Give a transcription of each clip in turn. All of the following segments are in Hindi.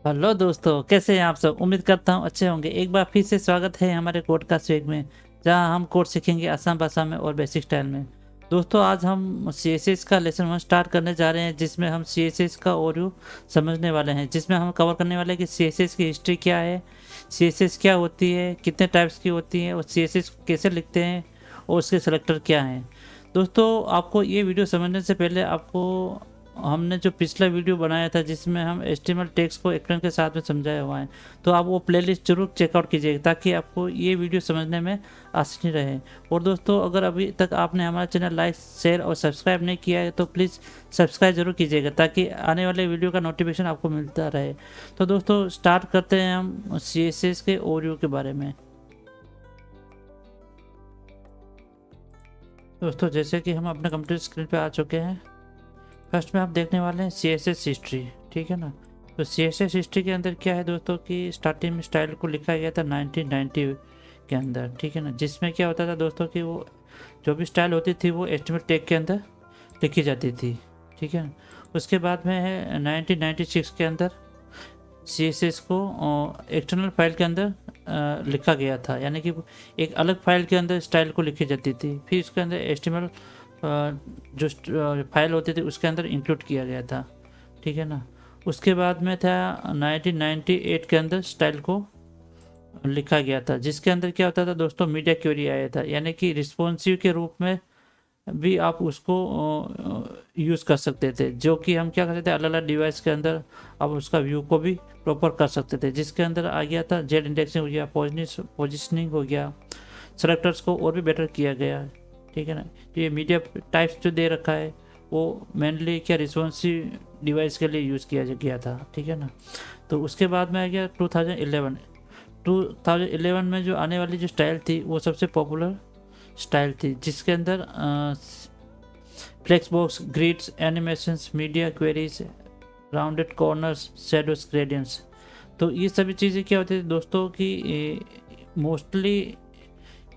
हेलो दोस्तों, कैसे हैं आप सब। उम्मीद करता हूँ अच्छे होंगे। एक बार फिर से स्वागत है हमारे कोड का स्वेग में, जहाँ हम कोड सीखेंगे आसान भाषा में और बेसिक स्टाइल में। दोस्तों, आज हम CSS का लेसन 1 स्टार्ट करने जा रहे हैं, जिसमें हम CSS का ओवरव्यू समझने वाले हैं। जिसमें हम कवर करने वाले हैं कि CSS की हिस्ट्री क्या है, CSS क्या होती है, कितने टाइप्स की होती है और CSS कैसे लिखते हैं और उसके सेलेक्टर क्या हैं। दोस्तों, आपको ये वीडियो समझने से पहले आपको हमने जो पिछला वीडियो बनाया था जिसमें हम HTML टेक्स्ट को एक्सप्लेन के साथ में समझाया हुआ है, तो आप वो प्लेलिस्ट जरूर चेकआउट कीजिएगा ताकि आपको ये वीडियो समझने में आसानी रहे। और दोस्तों, अगर अभी तक आपने हमारा चैनल लाइक शेयर और सब्सक्राइब नहीं किया है तो प्लीज़ सब्सक्राइब जरूर कीजिएगा ताकि आने वाले वीडियो का नोटिफिकेशन आपको मिलता रहे। तो दोस्तों, स्टार्ट करते हैं हम CSS के ओवरव्यू के बारे में। दोस्तों, जैसे कि हम अपने कंप्यूटर स्क्रीन पे आ चुके हैं, फर्स्ट में आप देखने वाले हैं CSS हिस्ट्री। ठीक है ना। तो CSS हिस्ट्री के अंदर क्या है दोस्तों कि स्टार्टिंग में स्टाइल को लिखा गया था 1990 के अंदर। ठीक है ना। जिसमें क्या होता था दोस्तों कि वो जो भी स्टाइल होती थी वो HTML टैग के अंदर लिखी जाती थी। ठीक है। उसके बाद में है 1996 के अंदर CSS को एक्सटर्नल फाइल के अंदर लिखा गया था, यानी कि एक अलग फाइल के अंदर स्टाइल को लिखी जाती थी। फिर उसके अंदर HTML जो फाइल होती थी उसके अंदर इंक्लूड किया गया था। ठीक है ना। उसके बाद में था 1998 के अंदर स्टाइल को लिखा गया था, जिसके अंदर क्या होता था दोस्तों, मीडिया क्वेरी आया था, यानी कि रिस्पॉन्सिव के रूप में भी आप उसको यूज़ कर सकते थे। जो कि हम क्या करते थे, अलग अलग डिवाइस के अंदर आप उसका व्यू को भी प्रॉपर कर सकते थे। जिसके अंदर आ गया था जेड इंडेक्सिंग हो गया, पोजिशनिंग हो गया, सेलेक्टर्स को और भी बेटर किया गया। ठीक है ना। तो ये मीडिया टाइप्स जो दे रखा है वो मेनली क्या रिस्पॉन्सिव डिवाइस के लिए यूज़ किया गया था। ठीक है ना। तो उसके बाद में आ गया 2011 में जो आने वाली जो स्टाइल थी वो सबसे पॉपुलर स्टाइल थी, जिसके अंदर flex box, grids, animations, media queries, rounded corners, shadows, gradients. तो ये सभी चीज़ें क्या होती थी दोस्तों कि मोस्टली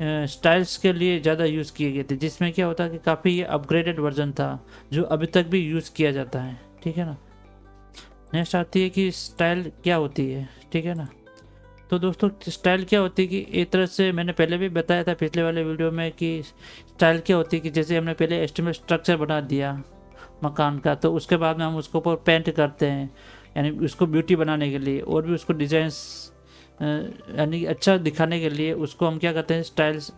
स्टाइल्स के लिए ज़्यादा यूज़ किए गए थे, जिसमें क्या होता है कि काफ़ी ये अपग्रेडेड वर्जन था जो अभी तक भी यूज़ किया जाता है। ठीक है ना। नेक्स्ट आती है कि स्टाइल क्या होती है। ठीक है ना। तो दोस्तों, स्टाइल क्या होती है कि एक तरह से मैंने पहले भी बताया था पिछले वाले वीडियो में कि स्टाइल क्या होती है कि जैसे हमने पहले एस्टिमेट स्ट्रक्चर बना दिया मकान का, तो उसके बाद में हम उसको ऊपर पेंट करते हैं, यानी उसको ब्यूटी बनाने के लिए और भी उसको डिज़ाइंस यानी अच्छा दिखाने के लिए उसको हम क्या करते हैं, स्टाइल्स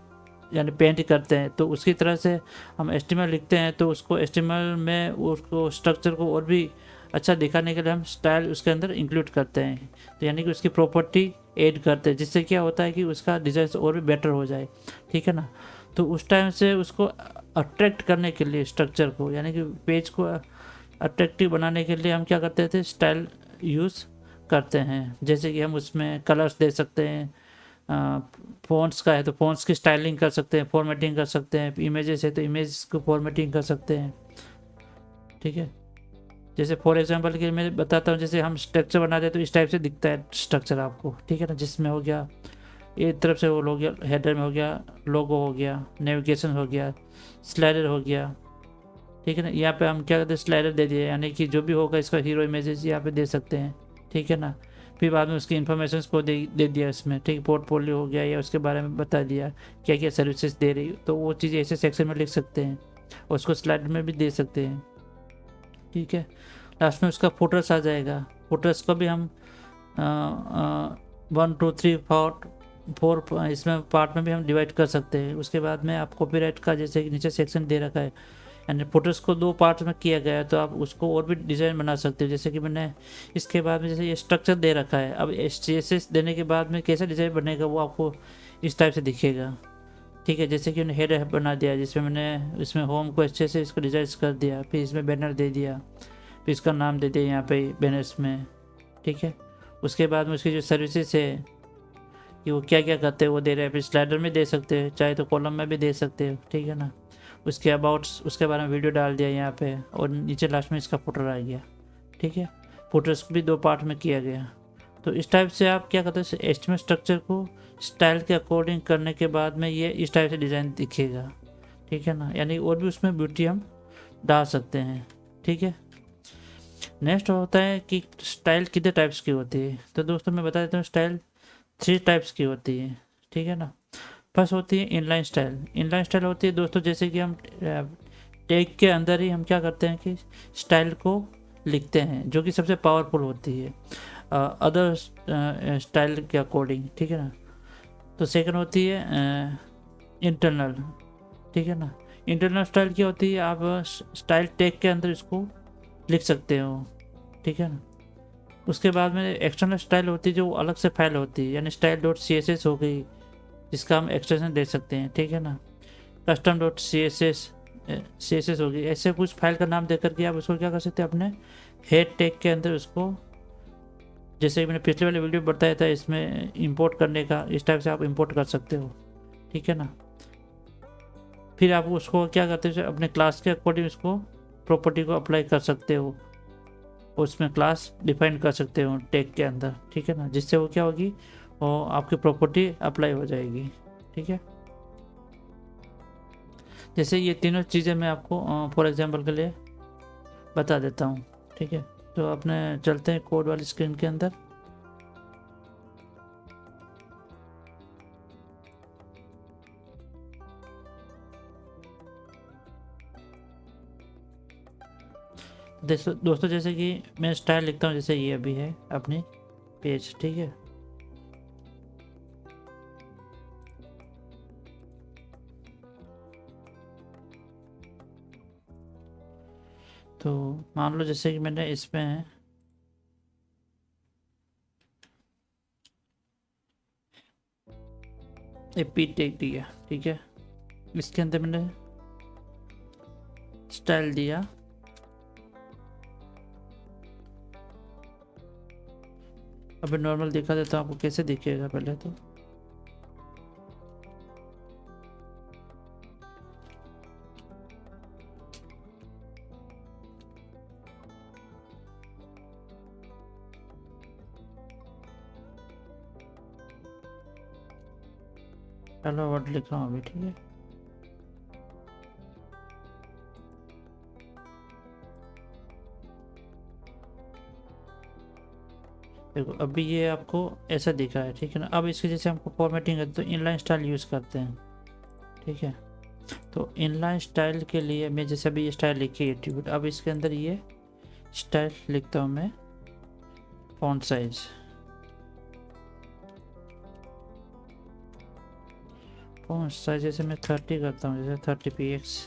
यानी पेंट करते हैं। तो उसकी तरह से हम एस्टिमेट लिखते हैं, तो उसको एस्टिमेट में उसको स्ट्रक्चर को और भी अच्छा दिखाने के लिए हम स्टाइल उसके अंदर इंक्लूड करते हैं। तो यानी कि उसकी प्रॉपर्टी ऐड करते हैं, जिससे क्या होता है कि उसका डिज़ाइन और भी बेटर हो जाए। ठीक है ना। तो उस टाइम से उसको अट्रैक्ट करने के लिए स्ट्रक्चर को, यानी कि पेज को अट्रैक्टिव बनाने के लिए हम क्या करते थे, स्टाइल यूज़ करते हैं। जैसे कि हम उसमें कलर्स दे सकते हैं, फ़ॉन्ट्स का है तो फ़ॉन्ट्स की स्टाइलिंग कर सकते हैं, फॉर्मेटिंग कर सकते हैं, इमेजेस है तो इमेज को फॉर्मेटिंग कर सकते हैं। ठीक है। जैसे फॉर एग्जांपल कि मैं बताता हूँ, जैसे हम स्ट्रक्चर बनाते हैं तो इस टाइप से दिखता है स्ट्रक्चर आपको। ठीक है ना। जिसमें हो गया एक तरफ से वो हो गया, हेडर में हो गया, लोगो हो गया, नेविगेशन हो गया, स्लाइडर हो गया। ठीक है ना। यहाँ पे हम क्या करते हैं, स्लाइडर दे दिए, यानी कि जो भी होगा इसका हीरो इमेजेस यहाँ पे दे सकते हैं। ठीक है ना। फिर बाद में उसकी इन्फॉर्मेशन को दे दिया इसमें। ठीक है। पोर्टफोलियो हो गया या उसके बारे में बता दिया क्या क्या सर्विसेज दे रही, तो वो चीज़ें ऐसे सेक्शन में लिख सकते हैं और उसको स्लाइड में भी दे सकते हैं। ठीक है। लास्ट में उसका फुटर्स आ जाएगा। फुटर्स को भी हम 1 2 3 4 इसमें पार्ट में भी हम डिवाइड कर सकते हैं। उसके बाद में आप कॉपीराइट का जैसे नीचे सेक्शन दे रखा है, यानी फुटर्स को 2 पार्ट में किया गया है, तो आप उसको और भी डिज़ाइन बना सकते हो। जैसे कि मैंने इसके बाद में जैसे ये स्ट्रक्चर दे रखा है, अब CSS देने के बाद में कैसा डिज़ाइन बनेगा वो आपको इस टाइप से दिखेगा। ठीक है। जैसे कि मैंने हेड बना दिया, जिसमें मैंने इसमें होम को अच्छे से इसको डिज़ाइन कर दिया, फिर इसमें बैनर दे दिया, फिर इसका नाम दे दिया यहाँ पे बैनर्स में। ठीक है। उसके बाद में उसकी जो सर्विसेज है कि वो क्या क्या करते हैं वो दे रहे हैं। फिर स्लाइडर में दे सकते हैं, चाहे तो कॉलम में भी दे सकते हो। ठीक है ना। उसके अबाउट्स उसके बारे में वीडियो डाल दिया यहाँ पे, और नीचे लास्ट में इसका फुटर आ गया। ठीक है। फुटर्स भी 2 पार्ट में किया गया। तो इस टाइप से आप क्या करते हैं, एस्टिमेट स्ट्रक्चर को स्टाइल के अकॉर्डिंग करने के बाद में ये इस टाइप से डिज़ाइन दिखेगा। ठीक है ना। यानी और भी उसमें ब्यूटी हम डाल सकते हैं। ठीक है। नेक्स्ट होता है कि स्टाइल कितने टाइप्स की होती है। तो दोस्तों मैं बता देता हूँ, स्टाइल 3 टाइप्स की होती है, ठीक है ना। फर्स्ट होती है इनलाइन स्टाइल। इनलाइन स्टाइल होती है दोस्तों जैसे कि हम टैग के अंदर ही हम क्या करते हैं कि स्टाइल को लिखते हैं, जो कि सबसे पावरफुल होती है अदर स्टाइल के अकॉर्डिंग, ठीक है ना। तो सेकंड होती है इंटरनल, ठीक है ना। इंटरनल स्टाइल क्या होती है, आप स्टाइल टैग के अंदर इसको लिख सकते हो, ठीक है ना। उसके बाद में एक्सटर्नल स्टाइल होती है जो अलग से फाइल होती है, यानी style dot C S S हो गई, जिसका हम एक्सटेंशन दे सकते हैं, ठीक है ना। Custom dot C S S होगी, ऐसे कुछ फाइल का नाम देकर के आप उसको क्या कर सकते हैं, अपने हेड टैग के अंदर उसको, जैसे मैंने पिछले वाले वीडियो में बताया था इसमें इंपोर्ट करने का, इस टाइप से आप इंपोर्ट कर सकते हो, ठीक है ना। फिर आप उसको क्या करते हो, अपने क्लास के अकॉर्डिंग उसको प्रॉपर्टी को अप्लाई कर सकते हो, उसमें क्लास डिफाइन कर सकते हो टैग के अंदर, ठीक है ना, जिससे वो क्या होगी, वो आपकी प्रॉपर्टी अप्लाई हो जाएगी, ठीक है। जैसे ये तीनों चीज़ें मैं आपको फॉर एग्जांपल के लिए बता देता हूँ, ठीक है। तो अपने चलते हैं कोड वाली स्क्रीन के अंदर। दोस्तों जैसे कि मैं स्टाइल लिखता हूँ, जैसे ये अभी है अपनी पेज, ठीक है। तो मान लो जैसे कि मैंने इसमें पी टेक दिया, ठीक है। इसके अंदर मैंने स्टाइल दिया, अभी नॉर्मल दिखा देता हूँ आपको कैसे दिखेगा पहले तो। हेलो वर्ड लिख रहा हूँ अभी, ठीक है। देखो अभी ये आपको ऐसा दिखा है, ठीक है ना। अब इसके जैसे हमको फॉर्मेटिंग है तो इनलाइन स्टाइल यूज़ करते हैं, ठीक है। तो इनलाइन स्टाइल के लिए मैं जैसे अभी ये स्टाइल लिखी है एट्रीब्यूट, अब इसके अंदर ये स्टाइल लिखता हूँ मैं, फॉन्ट साइज, फॉन्ट साइज जैसे मैं 30 करता हूँ, जैसे 30 px।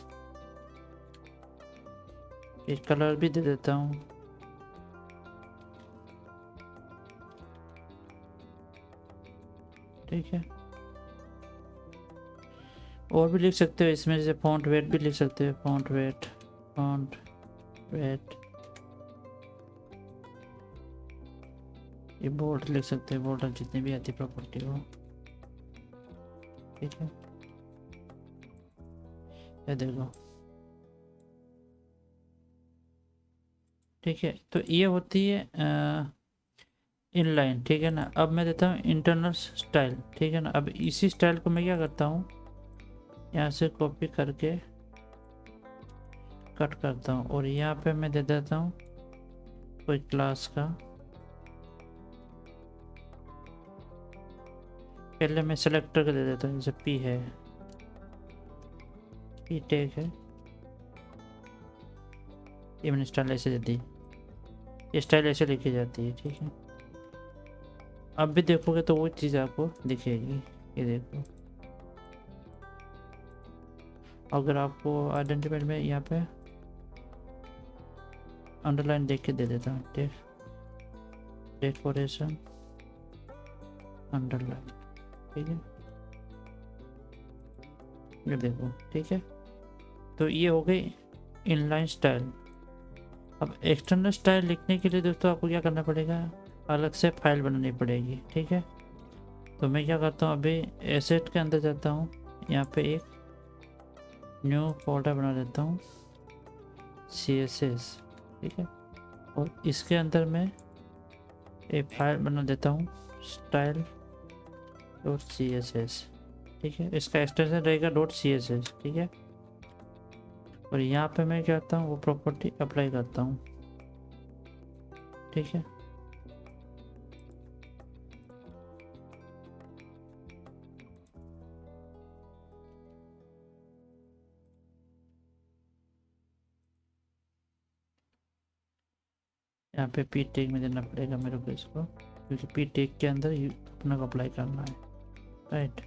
एक कलर भी दे देता हूँ, ठीक है। और भी लिख सकते हो इसमें, जैसे फॉन्ट वेट भी लिख सकते हो, फॉन्ट वेट, फॉन्ट वेट, ये बोल्ड लिख सकते हैं, बोल्ड जितनी भी आती प्रॉपर्टी हो, ठीक है। ये देखो, ठीक है। तो ये होती है इनलाइन, ठीक है ना। अब मैं देता हूँ इंटरनल स्टाइल, ठीक है ना। अब इसी स्टाइल को मैं क्या करता हूँ, यहाँ से कॉपी करके कट करता हूँ और यहाँ पे मैं दे देता हूँ कोई क्लास का, पहले मैं सेलेक्ट करके दे देता हूँ, जैसे पी है, पी टैग है, ये मैंने स्टाइल ऐसे दे दी, ये स्टाइल ऐसे लिखी जाती है, ठीक है। अब भी देखोगे तो वो चीज़ आपको दिखेगी, ये देखो। अगर आपको आइडेंटिफाइड में यहाँ पे अंडरलाइन देख के दे देता हूँ, डेकोरेशन अंडरलाइन, ठीक है, ये देखो, ठीक है। तो ये हो गई इनलाइन स्टाइल। अब एक्सटर्नल स्टाइल लिखने के लिए दोस्तों आपको क्या करना पड़ेगा, अलग से फाइल बनानी पड़ेगी, ठीक है। तो मैं क्या करता हूँ, अभी एसेट के अंदर जाता हूँ, यहाँ पे एक न्यू फोल्डर बना देता हूँ CSS, ठीक है। और इसके अंदर मैं एक फाइल बना देता हूँ स्टाइल डॉट CSS, ठीक है। इसका एक्सटेंशन रहेगा .css, ठीक है। और यहाँ पे मैं क्या करता हूँ, वो प्रॉपर्टी अप्लाई करता हूँ, ठीक है। यहाँ पे पी टेक में देना पड़ेगा मेरे को इसको, क्योंकि पी टेक के अंदर अपना को अप्लाई करना है, राइट।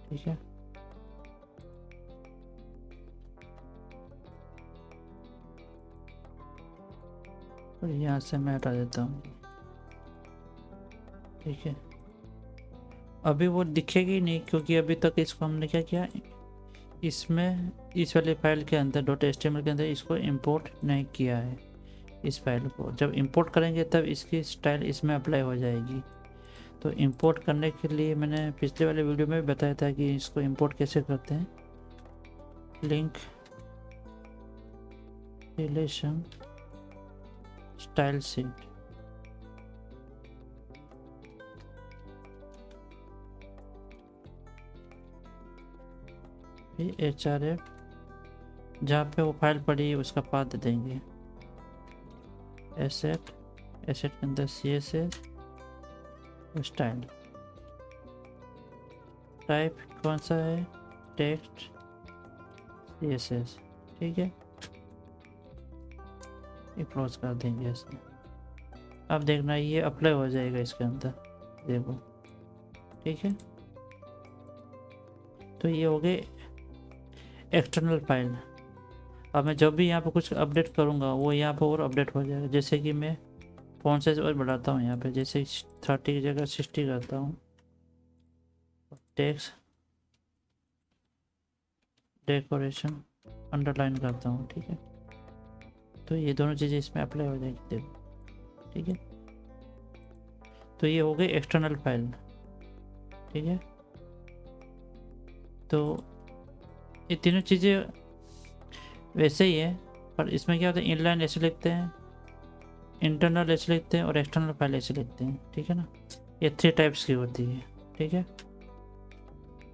ठीक है, और यहाँ से मैं हटा देता हूँ। ठीक है, अभी वो दिखेगी ही नहीं, क्योंकि अभी तक इसको हमने क्या किया, इसमें इस वाले फाइल के अंदर .html के अंदर इसको इंपोर्ट नहीं किया है। इस फाइल को जब इंपोर्ट करेंगे तब इसकी स्टाइल इसमें अप्लाई हो जाएगी। तो इंपोर्ट करने के लिए मैंने पिछले वाले वीडियो में भी बताया था कि इसको इंपोर्ट कैसे करते हैं। Link relation style sheet, HRF, जहाँ पे वो फाइल पड़ी है उसका पाथ दे देंगे। एसेट के अंदर CSS, स्टाइल, टाइप कौन सा है, टेक्स्ट CSS। ठीक है, ये क्लोज कर देंगे ऐसे। अब देखना ये अप्लाई हो जाएगा इसके अंदर, देखो। ठीक है, तो ये हो गए एक्सटर्नल फाइल। अब मैं जब भी यहाँ पे कुछ अपडेट करूँगा वो यहाँ पे और अपडेट हो जाएगा। जैसे कि मैं फ़ॉन्ट साइज और बढ़ाता हूँ यहाँ पे, जैसे 30 की जगह 60 करता हूँ, टेक्स्ट डेकोरेशन अंडरलाइन करता हूँ। ठीक है, तो ये दोनों चीज़ें इसमें अप्लाई हो जाएगी, देखो। ठीक है, तो ये हो गई एक्सटर्नल फाइल। ठीक है, तो ये तीनों चीज़ें वैसे ही है, पर इसमें क्या होता है, इनलाइन ऐसे लिखते हैं, इंटरनल ऐसे लिखते हैं, और एक्सटर्नल फाइल ऐसे लिखते हैं। ठीक है ना, ये 3 टाइप्स की होती है। ठीक है,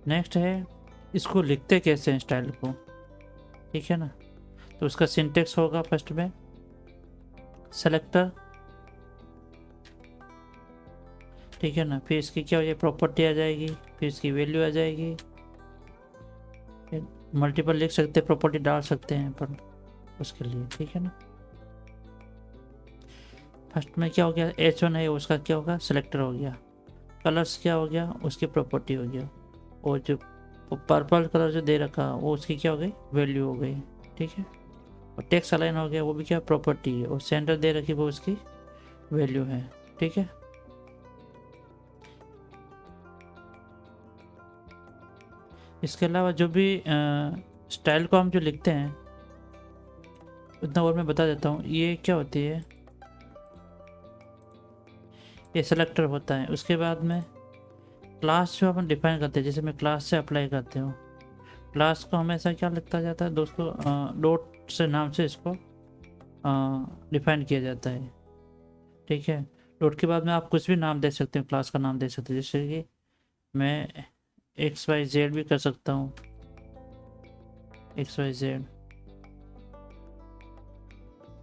नेक्स्ट है इसको लिखते कैसे हैं स्टाइल को। ठीक है ना, तो उसका सिंटेक्स होगा फर्स्ट में सेलेक्टर। ठीक है ना, फिर इसकी क्या हो जाएगी, प्रॉपर्टी आ जाएगी, फिर इसकी वैल्यू आ जाएगी। मल्टीपल लिख सकते हैं, प्रॉपर्टी डाल सकते हैं पर उसके लिए। ठीक है ना, फर्स्ट में क्या हो गया, H1 है उसका क्या होगा, सेलेक्टर हो गया। कलर्स क्या हो गया, उसकी प्रॉपर्टी हो गया। और जो पर्पल कलर जो दे रखा वो उसकी क्या हो गई, वैल्यू हो गई। ठीक है, और टेक्स्ट अलाइन हो गया, वो भी क्या प्रॉपर्टी है। और सेंटर दे रखी वो उसकी वैल्यू है। ठीक है, इसके अलावा जो भी स्टाइल को हम जो लिखते हैं उतना और मैं बता देता हूँ। ये क्या होती है, ये सेलेक्टर होता है। उसके बाद में क्लास जो अपन डिफाइन करते हैं, जैसे मैं क्लास से अप्लाई करते हूँ, क्लास को हमेशा क्या लिखता जाता है दोस्तों, डॉट से नाम से इसको डिफाइन किया जाता है। ठीक है, डॉट के बाद में आप कुछ भी नाम दे सकते हैं, क्लास का नाम दे सकते हैं। जैसे कि मैं XYZ भी कर सकता हूँ, XYZ।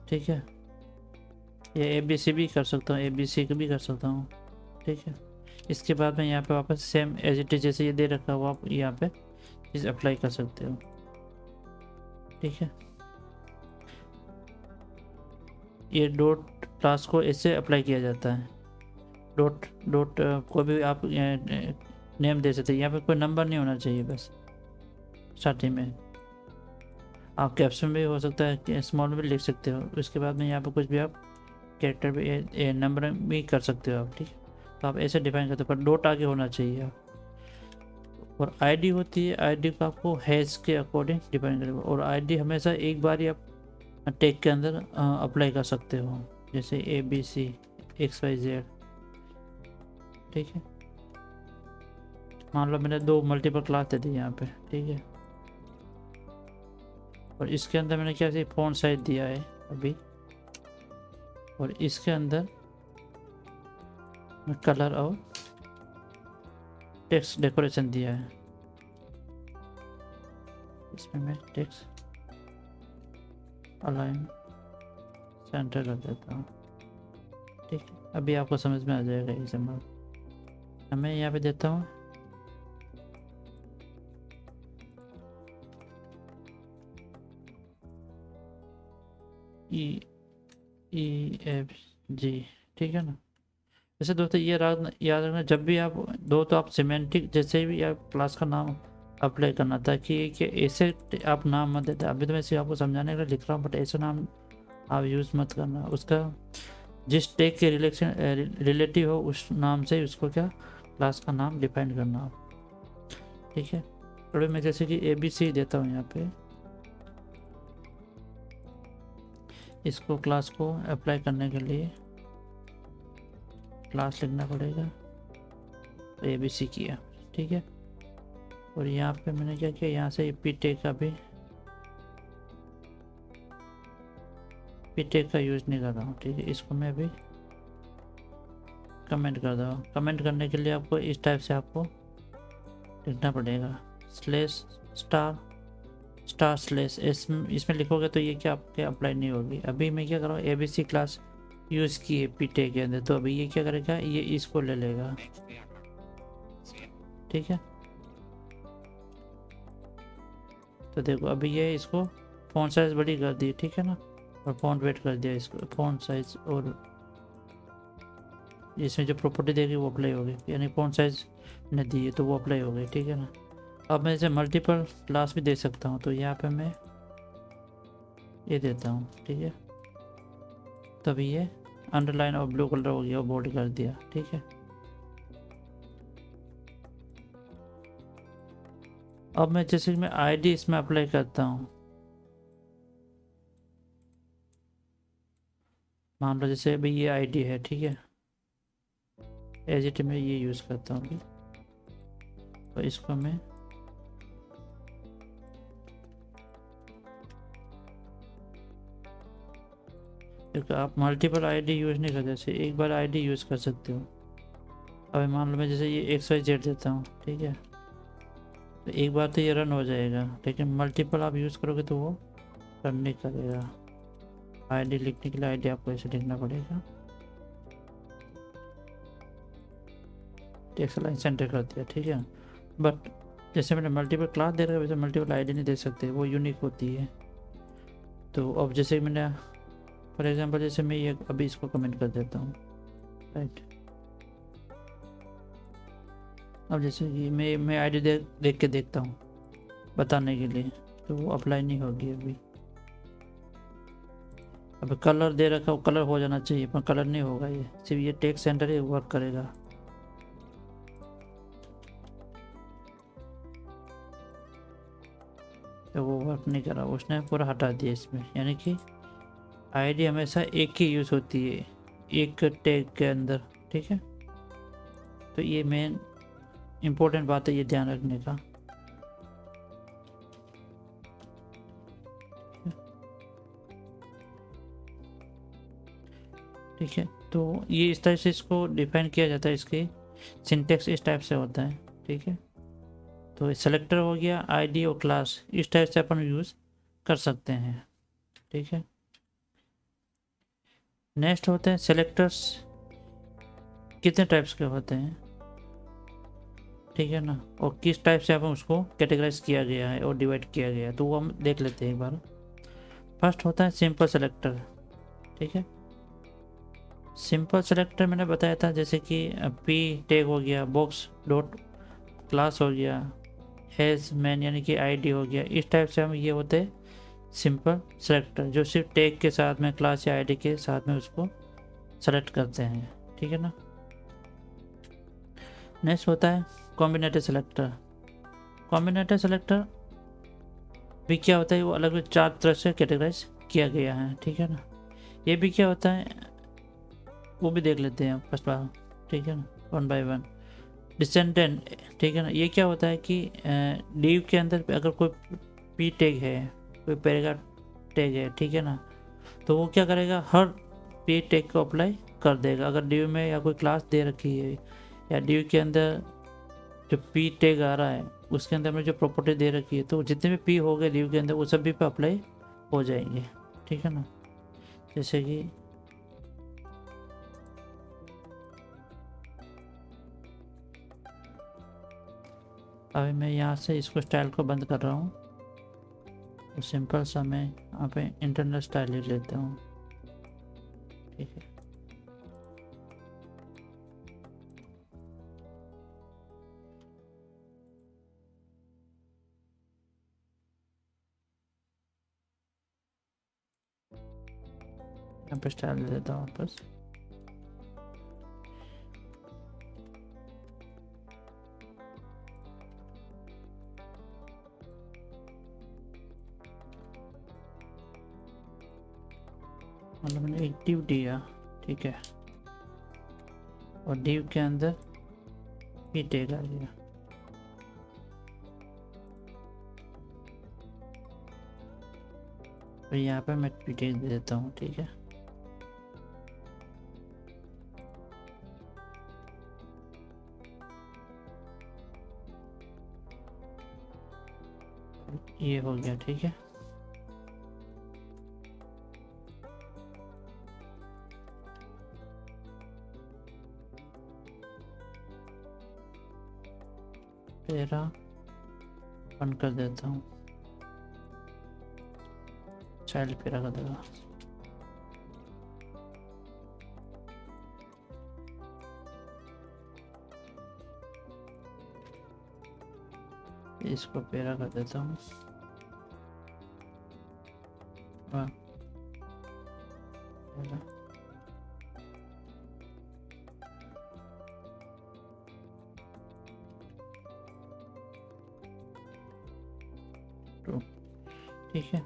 ठीक है, या ABC भी कर सकता हूँ, ABC भी कर सकता हूँ। ठीक है, इसके बाद में यहाँ पे वापस सेम एज इट इज जैसे ये दे रखा हुआ आप यहाँ पे चीज़ अप्लाई कर सकते हो। ठीक है, ये डॉट क्लास को ऐसे अप्लाई किया जाता है। डॉट डॉट को भी आप नेम दे सकते हैं, यहाँ पे कोई नंबर नहीं होना चाहिए बस स्टार्टिंग में। आप कैप्शन भी हो सकता है, स्मॉल में भी लिख सकते हो। उसके बाद में यहाँ पे कुछ भी आप कैरेक्टर भी नंबर भी कर सकते हो आप। ठीक है, तो आप ऐसे डिफाइन करते हो, पर डॉट आगे होना चाहिए। और आईडी होती है, आईडी को आपको हैश के अकॉर्डिंग डिफाइन करेगा। और आईडी हमेशा एक बार ही आप टैग के अंदर अप्लाई कर सकते हो, जैसे ABC XYZ। ठीक है, मान लो मैंने 2 मल्टीपल क्लास दे दी यहाँ पे। ठीक है, और इसके अंदर मैंने क्या सी फ़ॉन्ट साइज दिया है अभी, और इसके अंदर कलर और टेक्स्ट डेकोरेशन दिया है। इसमें मैं टेक्स्ट अलाइन सेंटर कर देता हूँ। ठीक है, अभी आपको समझ में आ जाएगा ये सिंबल। मैं यहाँ पे देता हूँ EFG। ठीक है ना। वैसे दोस्तों ये याद रखना, जब भी आप तो आप सिमेंटिक जैसे भी आप क्लास का नाम अप्लाई करना, ताकि कि ऐसे आप नाम मत देते। अभी तो मैं इसे आपको समझाने के लिए लिख रहा हूँ, बट ऐसे नाम आप यूज़ मत करना। उसका जिस टैग के रिलेटिव हो उस नाम से उसको क्या क्लास का नाम डिफाइन करना आप। ठीक है, थोड़े मैं जैसे कि ABC देता हूँ यहाँ पे, इसको क्लास को अप्लाई करने के लिए क्लास लिखना पड़ेगा, तो ABC किया। ठीक है, और यहाँ पे मैंने क्या किया, यहाँ से पी टैग का यूज़ नहीं कर रहा हूँ। ठीक है, इसको मैं अभी कमेंट कर रहा हूँ। कमेंट करने के लिए आपको इस टाइप से आपको लिखना पड़ेगा, स्लेश स्टार स्लेश। इसमें लिखोगे तो ये क्या आपके अप्लाई नहीं होगी। अभी मैं क्या कर रहा हूँ, ABC क्लास यूज़ की है पी टैग के अंदर, तो अभी ये क्या करेगा, ये इसको ले लेगा। ठीक है, तो देखो अभी ये इसको फ़ॉन्ट साइज़ बड़ी कर दी। ठीक है ना, और फ़ॉन्ट वेट कर दिया इसको फ़ॉन्ट साइज़, और इसमें जो प्रॉपर्टी देगी वो अप्लाई होगी, यानी फ़ॉन्ट साइज़ ने दी है तो वो अप्लाई हो गई। ठीक है ना। अब मैं इसे मल्टीपल क्लास भी दे सकता हूँ, तो यहाँ पे मैं ये देता हूँ। ठीक है, तभी ये अंडरलाइन और ब्लू कलर हो गया और बोल्ड कर दिया। ठीक है, अब मैं जैसे कि मैं ID इसमें अप्लाई करता हूँ। मान लो जैसे अभी ये ID है। ठीक है, एज इट में ये यूज़ करता हूँ अभी, तो इसको मैं क्योंकि आप मल्टीपल ID यूज़ नहीं कर, जैसे एक बार ID यूज़ कर सकते हो। अब मान लो मैं जैसे ये XYZ देता हूँ। ठीक है, तो एक बार तो ये रन हो जाएगा, लेकिन मल्टीपल आप यूज़ करोगे तो वो रन नहीं करेगा। ID लिखने के लिए ID आपको ऐसे लिखना पड़ेगा। टेक्स्ट लाइन सेंटर कर दिया। ठीक है, बट जैसे मैंने मल्टीपल क्लास दे रखा है वैसे मल्टीपल ID नहीं दे सकते, वो यूनिक होती है। तो अब जैसे मैंने फॉर एग्जांपल जैसे मैं ये अभी इसको कमेंट कर देता हूँ, राइट। अब जैसे कि मैं ID देख के देखता हूँ बताने के लिए, तो वो अप्लाई नहीं होगी अभी। अब कलर दे रखा, वो कलर हो जाना चाहिए, पर कलर नहीं होगा, ये सिर्फ ये टेक्स्ट सेंटर ही वर्क करेगा। तो वो वर्क नहीं करा, उसने पूरा हटा दिया इसमें, यानी कि ID हमेशा एक ही यूज़ होती है एक टैग के अंदर। ठीक है, तो ये मेन इम्पोर्टेंट बात है, ये ध्यान रखने का। ठीक है, तो ये इस टाइप से इसको डिफाइन किया जाता है, इसके सिंटेक्स इस टाइप से होता है। ठीक है, तो सेलेक्टर हो गया, ID और क्लास, इस टाइप से अपन यूज़ कर सकते हैं। ठीक है, नेक्स्ट होते हैं सेलेक्टर्स। कितने टाइप्स के होते हैं, ठीक है ना, और किस टाइप से अपन उसको कैटेगराइज किया गया है और डिवाइड किया गया है, तो वो हम देख लेते हैं एक बार। फर्स्ट होता है सिंपल सेलेक्टर। ठीक है, सिंपल सेलेक्टर मैंने बताया था, जैसे कि P टैग हो गया, बॉक्स डॉट क्लास हो गया, हैज मैन यानी कि ID हो गया, इस टाइप से हम ये होते हैं सिंपल सेलेक्टर, जो सिर्फ टैग के साथ में क्लास या ID के साथ में उसको सेलेक्ट करते हैं। ठीक है ना। नेक्स्ट होता है कॉम्बिनेटेड सेलेक्टर। कॉम्बिनेटेड सेलेक्टर भी क्या होता है, वो अलग अलग 4 तरह से कैटेगराइज किया गया है। ठीक है ना, ये भी क्या होता है वो भी देख लेते हैं फर्स्ट बार। ठीक है ना, वन बाय वन। डिसेंडेंट, ठीक है ना, ये क्या होता है कि डिव के अंदर अगर कोई P टैग है, कोई पैराग्राफ टैग है, ठीक है ना, तो वो क्या करेगा, हर P टैग को अप्लाई कर देगा। अगर डिव में या कोई क्लास दे रखी है या डिव के अंदर जो P टैग आ रहा है उसके अंदर में जो प्रॉपर्टी दे रखी है, तो जितने भी P हो गए डिव के अंदर वो सभी पे अप्लाई हो जाएंगे। ठीक है ना, जैसे कि अभी मैं यहाँ से इसको स्टाइल को बंद कर रहा हूँ, तो सिंपल सा मैं यहाँ पे इंटरनल स्टाइल ले लेता हूँ। ठीक है, यहाँ पे स्टाइल ले लेता हूँ वापस। मतलब मैंने एक डिव दिया, ठीक है, और डिव के अंदर भी टैग आ गया। तो यहाँ पे मैं भी टैग दे देता हूँ। ठीक है, ये हो गया। ठीक है, पेरा बंद कर देता हूँ, चाइल्ड पेरा कर देगा। इसको पेरा कर देता हूँ। ठीक है,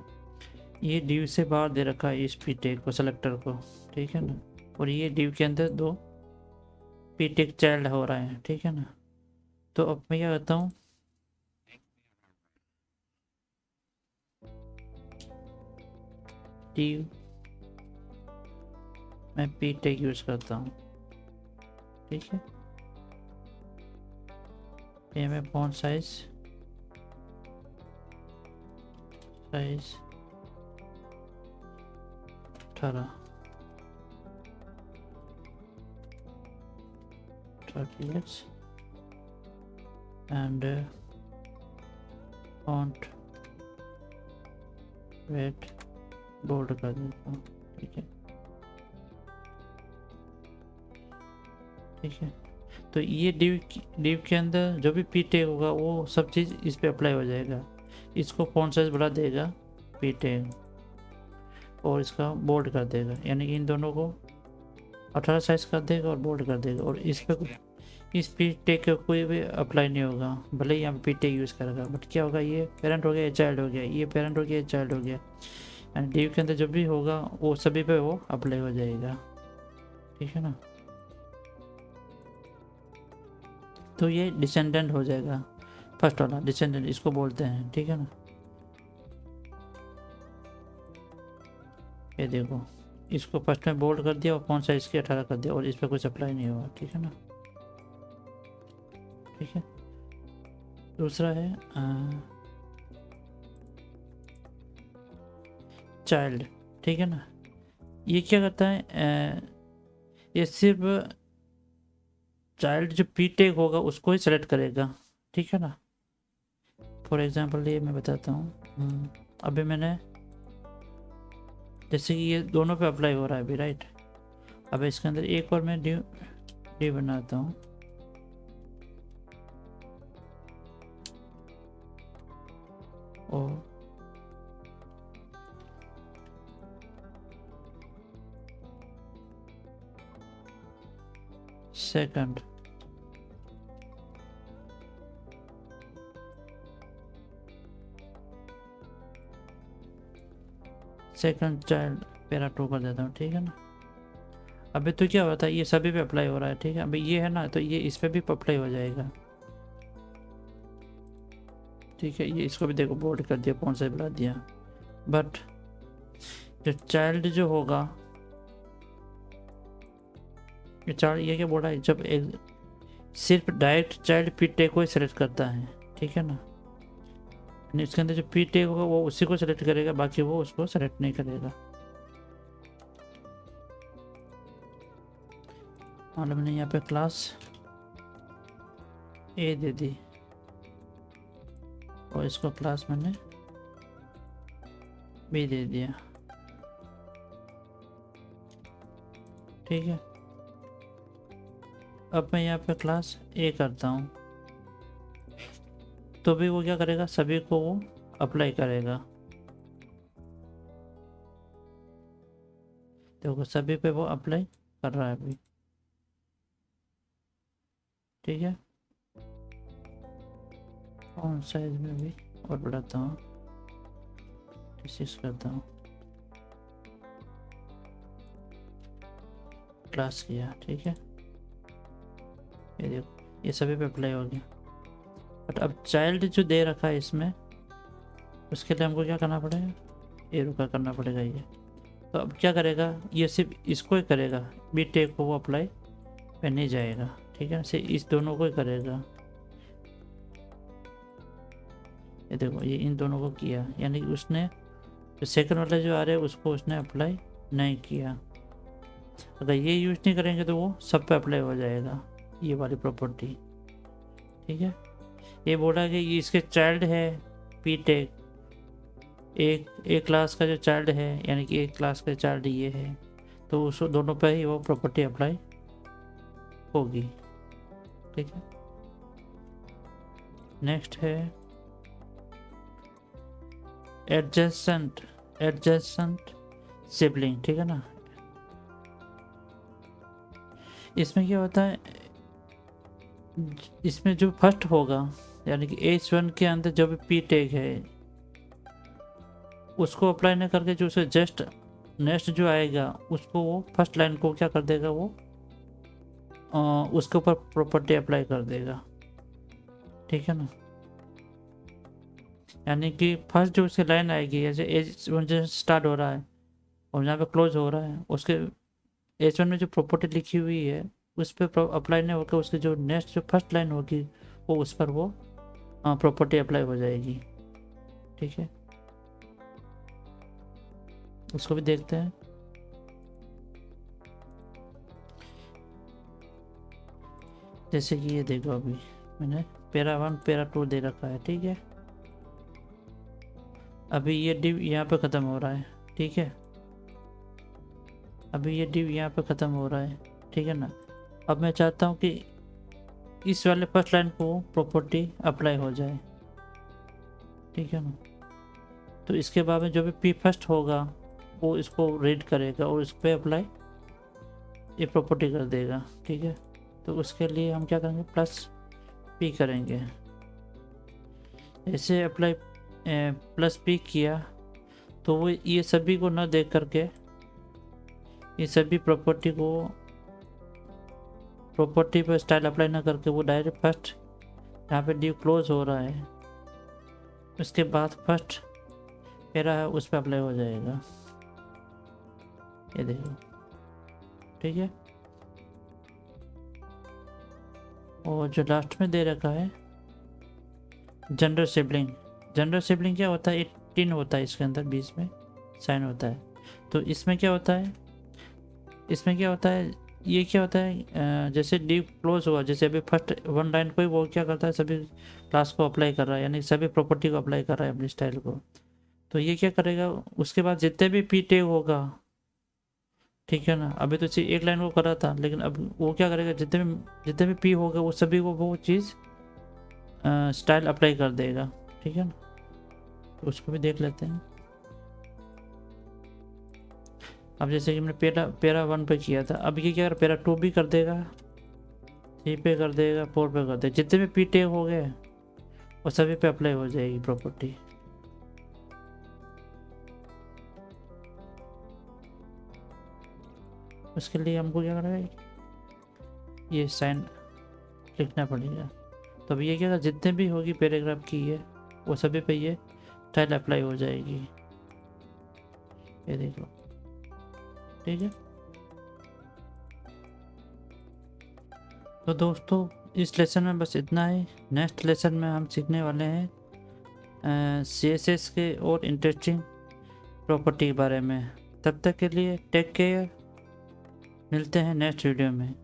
ये डिव से बाहर दे रखा है इस पी टैग को, सेलेक्टर को। ठीक है ना, और ये डिव के अंदर दो पी टैग चाइल्ड हो रहा है। ठीक है ना, तो अब मैं क्या करता हूँ, डिव मैं पी टैग यूज करता हूँ। ठीक है, ये मैं font size 18 30x and font weight bold कर देता हूँ। ठीक है, ठीक है, तो ये डिव के अंदर जो भी पी टैग होगा वो सब चीज़ इस पे अप्लाई हो जाएगा। इसको फॉन्ट साइज बढ़ा देगा पी टैग, और इसका बोल्ड कर देगा, यानी कि इन दोनों को 18 साइज कर देगा और बोल्ड कर देगा। और इस पे इस पी टैग का कोई भी अप्लाई नहीं होगा, भले ही हम पी टैग यूज़ करेगा, बट क्या होगा, ये पेरेंट हो गया, ये चाइल्ड हो गया, ये पेरेंट हो गया, ये चाइल्ड हो गया, एंड डिव के अंदर जो भी होगा वो सभी पे वो अप्लाई हो जाएगा। ठीक है ना, तो ये डिसेंडेंट हो जाएगा, फर्स्ट वाला डिसेंडेंट इसको बोलते हैं। ठीक है ना, ये देखो, इसको फर्स्ट में बोल्ड कर दिया और फॉन्ट साइज की 18 कर दिया, और इस पर कुछ अप्लाई नहीं होगा। ठीक है ना, ठीक है, दूसरा है चाइल्ड। ठीक है ना, ये क्या करता है, ये सिर्फ चाइल्ड जो पी टैग होगा उसको ही सेलेक्ट करेगा। ठीक है ना, फॉर एग्जांपल ये मैं बताता हूँ। अभी मैंने जैसे कि ये दोनों पे अप्लाई हो रहा है अभी, राइट। अब इसके अंदर एक और मैं डी बनाता हूँ, और सेकंड चाइल्ड पेरा 2 कर देता हूँ। ठीक है ना, अभी तो क्या होता है, ये सभी पे अप्लाई हो रहा है। ठीक है, अभी ये है ना, तो ये इस पे भी अप्लाई हो जाएगा। ठीक है, ये इसको भी देखो बोल्ड कर दिया, कौन सा बढ़ा दिया, बट जो चाइल्ड जो होगा, ये क्या बोल रहा है, जब एक सिर्फ डायरेक्ट चाइल्ड पी टैग को ही सेलेक्ट करता है। ठीक है ना, इसके अंदर जो पी टैग होगा वो उसी को सेलेक्ट करेगा, बाकी वो उसको सेलेक्ट नहीं करेगा। मान लो मैंने यहाँ पे क्लास ए दे दी और इसको क्लास मैंने बी दे दिया, ठीक है। अब मैं यहाँ पे क्लास ए करता हूँ तो भी वो क्या करेगा, सभी को वो अप्लाई करेगा। देखो सभी पे वो अप्लाई कर रहा है अभी, ठीक है। फॉन्ट साइज में भी और बढ़ाता हूँ, 36 करता हूँ, क्लास किया, ठीक है। ये देखो ये सभी पे अप्लाई हो गया। बट अब चाइल्ड जो दे रखा है इसमें, उसके लिए हमको क्या करना पड़ेगा, ए रुका करना पड़ेगा ये। तो अब क्या करेगा, ये सिर्फ इसको ही करेगा, बी टेक को वो अप्लाई पे नहीं जाएगा, ठीक है। सिर्फ इस दोनों को ही करेगा। ये देखो ये इन दोनों को किया, यानी कि उसने जो सेकंड वाला जो आ रहा है उसको उसने अप्लाई नहीं किया। अगर ये यूज नहीं करेंगे तो वो सब पे अप्लाई हो जाएगा ये वाली प्रॉपर्टी, ठीक है। ये बोला कि ये इसके चाइल्ड है पी टेक, एक क्लास का जो चाइल्ड है, यानी कि एक क्लास का चाइल्ड ये है, तो उस दोनों पे ही वो प्रॉपर्टी अप्लाई होगी, ठीक है। नेक्स्ट है एडजेसेंट सिबलिंग, ठीक है ना। इसमें क्या होता है, इसमें जो फर्स्ट होगा यानी कि H1 के अंदर जो भी पी टेक है उसको अप्लाई नहीं करके जो उसे जस्ट नेक्स्ट जो आएगा उसको वो फर्स्ट लाइन को क्या कर देगा, वो उसके ऊपर प्रॉपर्टी अप्लाई कर देगा, ठीक है ना। यानी कि फर्स्ट जो उसकी लाइन आएगी, जैसे H1 जैसे स्टार्ट हो रहा है और यहाँ पे क्लोज हो रहा है, उसके H1 में जो प्रॉपर्टी लिखी हुई है उस पर अप्लाई नहीं होकर उसकी जो नेक्स्ट जो फर्स्ट लाइन होगी वो उस पर वो प्रॉपर्टी अप्लाई हो जाएगी, ठीक है। उसको भी देखते हैं। जैसे कि ये देखो अभी मैंने पैरा 1 पैरा 2 दे रखा है, ठीक है। अभी ये डिव यहाँ पे ख़त्म हो रहा है, ठीक है। अभी ये डिव यहाँ पे ख़त्म हो रहा है, ठीक है ना। अब मैं चाहता हूँ कि इस वाले फर्स्ट लाइन को प्रॉपर्टी अप्लाई हो जाए, ठीक है ना। तो इसके बाद में जो भी पी फर्स्ट होगा वो इसको रीड करेगा और इस पर अप्लाई ये प्रॉपर्टी कर देगा, ठीक है। तो उसके लिए हम क्या करेंगे, प्लस पी करेंगे। ऐसे अप्लाई प्लस पी किया तो वो ये सभी को न देख करके ये सभी प्रॉपर्टी पर स्टाइल अप्लाई ना करके वो डायरेक्ट फर्स्ट यहाँ पे ड्यू क्लोज हो रहा है उसके बाद फर्स्ट पैरा है उस पर अप्लाई हो जाएगा, ये देखो, ठीक है। और जो लास्ट में दे रखा है जनरल सिबलिंग क्या होता है, 18 होता है इसके अंदर, 20 में साइन होता है। तो इसमें क्या होता है, ये क्या होता है, जैसे डी क्लोज हुआ, जैसे अभी फर्स्ट वन लाइन को ही वो क्या करता है, सभी क्लास को अप्लाई कर रहा है, यानी सभी प्रॉपर्टी को अप्लाई कर रहा है अपनी स्टाइल को। तो ये क्या करेगा, उसके बाद जितने भी पी टेग होगा, ठीक है ना। अभी तो एक लाइन को कर रहा था, लेकिन अब वो क्या करेगा, जितने भी पी होगा वो सभी को वो चीज़ स्टाइल अप्लाई कर देगा, ठीक है ना। तो उसको भी देख लेते हैं। अब जैसे कि मैंने पैरा 1 पे किया था, अब ये क्या पैरा 2 भी कर देगा, 3 पे कर देगा, 4 पे कर देगा, जितने भी पी टेग हो गए वो सभी पे अप्लाई हो जाएगी प्रॉपर्टी। उसके लिए हमको क्या करना है, ये साइन लिखना पड़ेगा। तो अब ये क्या, जितने भी होगी पैराग्राफ की है वो सभी पे ये स्टाइल अप्लाई हो जाएगी, ये देखो, ठीक है। तो दोस्तों इस लेसन में बस इतना ही। नेक्स्ट लेसन में हम सीखने वाले हैं CSS के और इंटरेस्टिंग प्रॉपर्टी के बारे में। तब तक के लिए टेक केयर, मिलते हैं नेक्स्ट वीडियो में।